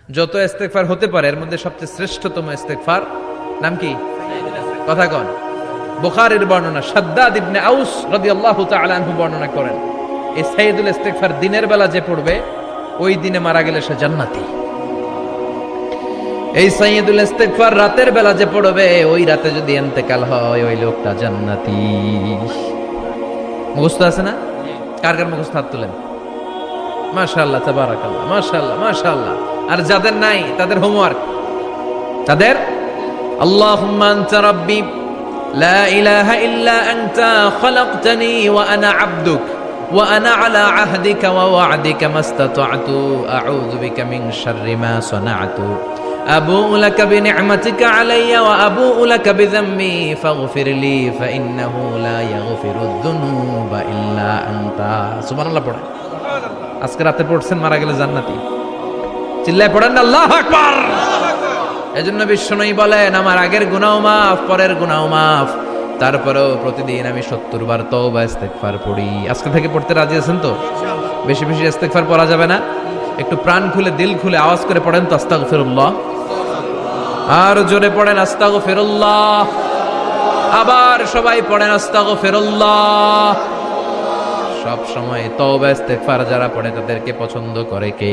যত ইস্তেগফার হতে পারে এর মধ্যে সবচেয়ে শ্রেষ্ঠতম ইস্তেগফার নাম কি? কথা কন। বুখারীর বর্ণনা, শাদ্দাদ ইবনে আউস রাদিয়াল্লাহু তাআলা আনহু বর্ণনা করেন, এই সাইয়্যিদুল ইস্তেগফার দিনের বেলা যে পড়বে ওই দিনে মারা গেলে সে জান্নাতি। এই সাইয়্যিদুল ইস্তেগফার রাতের বেলা যে পড়বে ওই রাতে যদি ইন্তেকাল হয় ওই লোকটা জান্নাতি। মুখস্থ আছে না? কার কার মুখস্থ হাত তুলেন। মাশাআল্লাহ, তাবারাকাল্লাহ, মাশাআল্লাহ, মাশাআল্লাহ। আর যাদের নাই তাদের হোমওয়ার্ক, তাদের আল্লাহুম্মা আনতা রাব্বি লা ইলাহা ইল্লা আনতা খালাকতানি ওয়া আনা আবদুক ওয়া আনা আলা আহদিকা ওয়া ওয়া'দিকা মাস্তাতা'তু আউযু বিকা মিন শাররি মা সানা'তু আবুউ লাকা বিনি'মাতিকা আলাইয়া ওয়া আবুউ লাকা বিযামবি ফাগফিরলি ফাইন্নাহু লা ইয়াগফিরুয যুনুবা ইল্লা আনতা। সুবহানাল্লাহ পড়েন। আজকে রাতে পড়ছেন, মারা গেলে জান্নাতি। চিল্লায় পড়েন না আল্লাহু আকবার। এজন্য বিশ্বনবী বলেন, আমার আগের গুনাহ মাফ, পরের গুনাহ মাফ, তারপরেও প্রতিদিন আমি 70 বার তওবা ইস্তেগফার পড়ি। আজকে থেকে পড়তে রাজি আছেন তো? বেশি বেশি ইস্তেগফার পড়া যাবে না? একটু প্রাণ খুলে দিল খুলে আওয়াজ করে পড়েন তো আস্তাগফিরুল্লাহ। আর জোরে পড়েন আস্তাগফিরুল্লাহ। আবার সবাই পড়েন আস্তাগফিরুল্লাহ। সব সময় তওবা ইস্তেগফার যারা পড়ে তাদেরকে পছন্দ করে কে?